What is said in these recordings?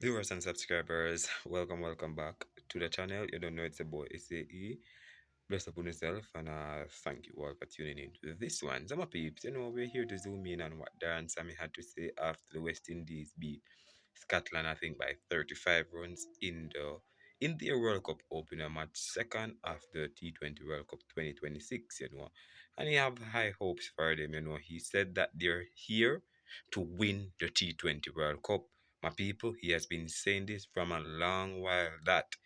Viewers and subscribers, welcome back to the channel. You don't know it's a boy, it's a E. Bless upon yourself and thank you all for tuning in to this one. Some peeps, we're here to zoom in on what Darren Sammy had to say after the West Indies beat Scotland, I think by 35 runs in the World Cup opener match, second after T20 World Cup 2026. And he have high hopes for them. He said that they're here to win the T20 World Cup. My people, he has been saying this from a long while that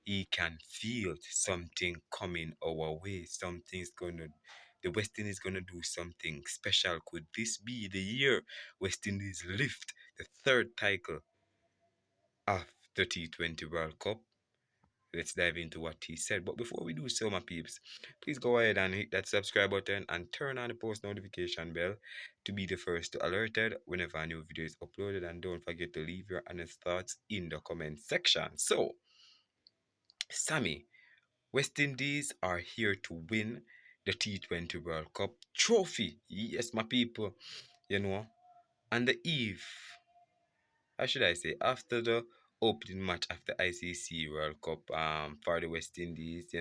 he can feel something coming our way. The West Indies gonna do something special. Could this be the year West Indies lift the third title of the T20 World Cup? Let's dive into what he said. But before we do so, my peeps, please go ahead and hit that subscribe button and turn on the post notification bell to be the first to alerted whenever a new video is uploaded. And don't forget to leave your honest thoughts in the comment section. So, Sammy, West Indies are here to win the T20 World Cup trophy. Yes, my people, you know, on the eve, how should I say, after the opening match of the ICC World Cup for the West Indies,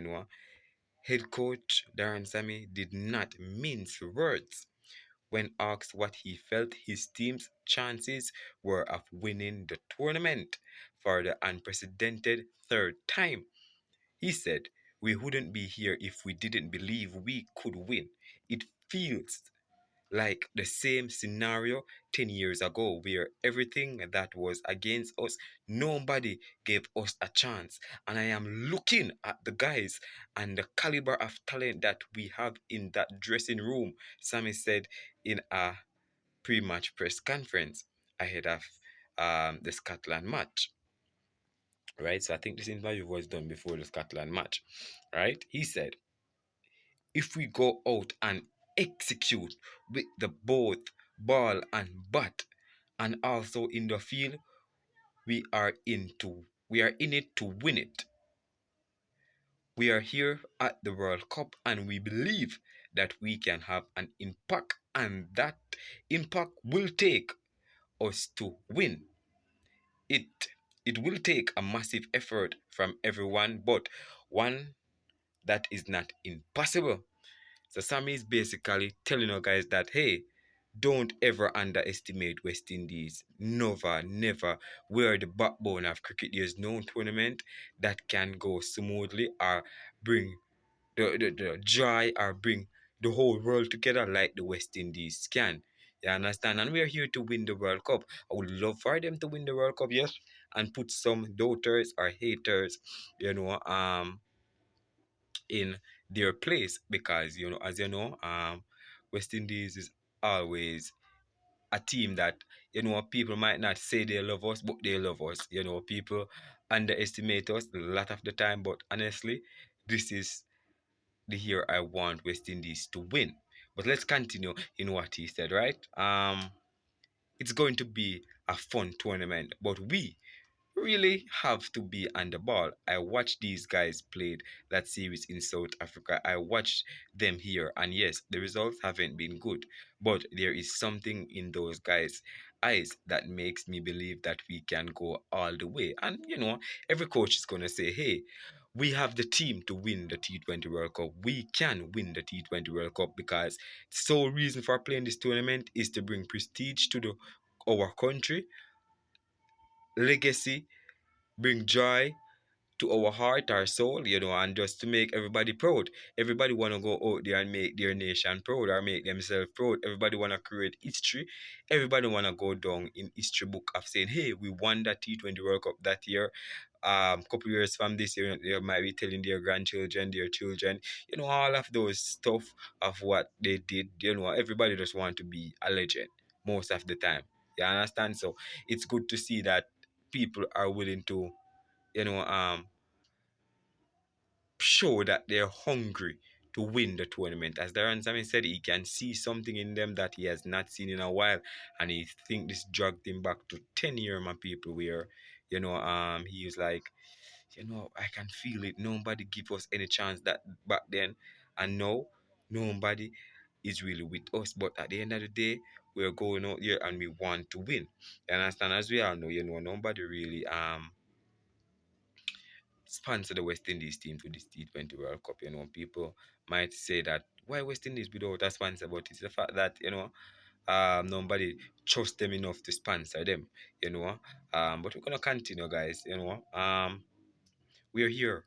head coach Darren Sammy did not mince words when asked what he felt his team's chances were of winning the tournament for the unprecedented third time. He said, "We wouldn't be here if we didn't believe we could win. It feels like the same scenario 10 years ago where everything that was against us, nobody gave us a chance. And I am looking at the guys and the caliber of talent that we have in that dressing room," Sammy said in a pre match press conference ahead of the Scotland match. Right, so I think this interview was done before the Scotland match. Right, he said, "If we go out and execute with the both ball and bat and also in the field, we are in it to win it. We are here at the World Cup and we believe that we can have an impact, and that impact will take us to win. It will take a massive effort from everyone, but one that is not impossible." So Sammy is basically telling you guys that, hey, don't ever underestimate West Indies. Never, never. We're the backbone of cricket. There's no tournament that can go smoothly or bring the joy or bring the whole world together like the West Indies can. You understand? And we're here to win the World Cup. I would love for them to win the World Cup, yes, and put some doubters or haters, in their place, because as West Indies is always a team that people might not say they love us, but they love us. People underestimate us a lot of the time, but honestly, this is the year I want West Indies to win. But let's continue in what he said, right? It's going to be a fun tournament, but we really have to be on the ball. I watched these guys played that series in South Africa. I watched them here, and yes, the results haven't been good, but there is something in those guys' eyes that makes me believe that we can go all the way. And every coach is gonna say, "Hey, we have the team to win the T20 World Cup. We can win the T20 World Cup because the sole reason for playing this tournament is to bring prestige to our country, legacy, bring joy to our heart, our soul, and just to make everybody proud. Everybody want to go out there and make their nation proud or make themselves proud. Everybody want to create history. Everybody want to go down in history book of saying, hey, we won that T20 World Cup that year. Couple years from this year, they might be telling their grandchildren, their children, all of those stuff of what they did. Everybody just want to be a legend most of the time. You understand? So it's good to see that people are willing to you know, um, show that they're hungry to win the tournament. As Darren Sammy said, he can see something in them that he has not seen in a while, and he think this dragged him back to 10 year, my people, where he was like, I can feel it. Nobody give us any chance that back then, and now nobody is really with us. But at the end of the day, we're going out here and we want to win. You understand? As we all know, nobody really sponsor the West Indies team to this T20 World Cup. People might say that why West Indies without a sponsor, but it's the fact that nobody trusts them enough to sponsor them. You know, but we're gonna continue, guys. We're here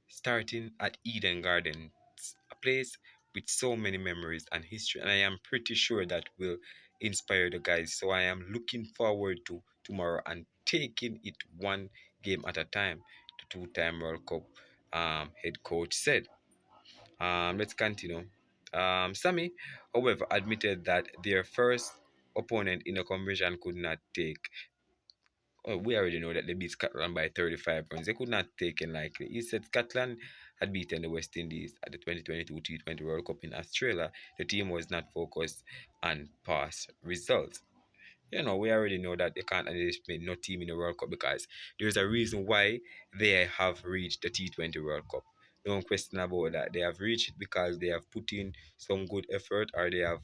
starting at Eden Gardens, a place with so many memories and history, and I am pretty sure that will inspire the guys. So I am looking forward to tomorrow and taking it one game at a time. The two-time World Cup head coach said. Let's continue. Sammy, however, admitted that their first opponent in a conversion could not take. Oh, we already know that they beat Scotland by 35 runs. They could not take it lightly. He said Scotland had beaten the West Indies at the 2022 T20 World Cup in Australia. The team was not focused on past results. We already know that they can't anticipate no team in the World Cup because there's a reason why they have reached the T20 World Cup. No question about that. They have reached it because they have put in some good effort or they have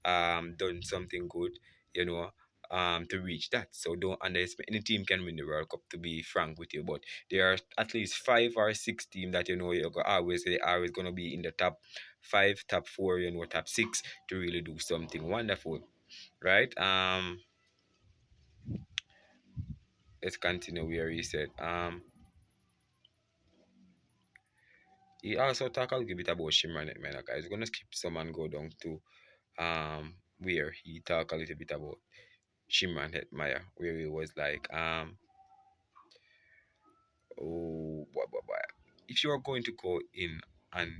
done something good, you know, to reach that. So don't underestimate any team can win the World Cup, to be frank with you. But there are at least 5 or 6 teams that you're always gonna be in the top five, top four, top six to really do something wonderful. Right? Let's continue where he said. He also talked a little bit about Shimron Hetmyer, guys. We're gonna skip some and go down to where he talked a little bit about Shimron Hetmyer, where he was like, oh, if you are going to go in and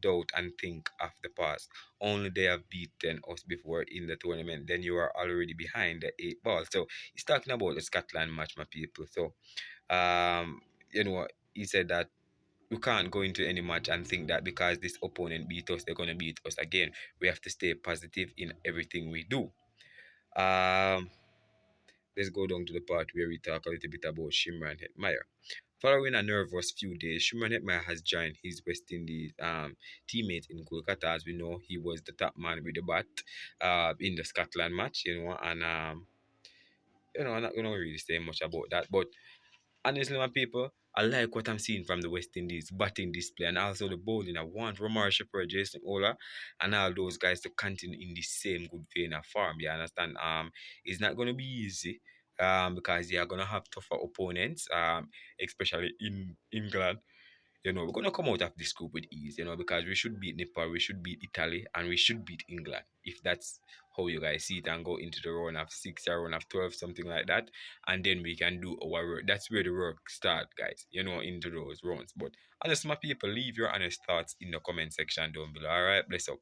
doubt and think of the past, only they have beaten us before in the tournament, then you are already behind the 8 ball. So he's talking about the Scotland match, my people. So um, he said that we can't go into any match and think that because this opponent beat us, they're gonna beat us again. We have to stay positive in everything we do. Um, let's go down to the part where we talk a little bit about Shimron Hetmyer. Following a nervous few days, Shimron Hetmyer has joined his West Indies teammate in Kolkata. As we know, he was the top man with the bat in the Scotland match, and I'm not gonna really say much about that, but honestly, my people, I like what I'm seeing from the West Indies batting display and also the bowling. I want Romar Shepherd, Jason Ola, and all those guys to continue in the same good vein of form. You understand? It's not gonna be easy. Because they are gonna have tougher opponents. Especially in England. We're gonna come out of this group with ease, because we should beat Nepal, we should beat Italy, and we should beat England. If that's how you guys see it and go into the round of 6 or round of 12, something like that, and then we can do our work. That's where the work start, guys, into those rounds. But honestly, my people, leave your honest thoughts in the comment section down below. Alright, bless up.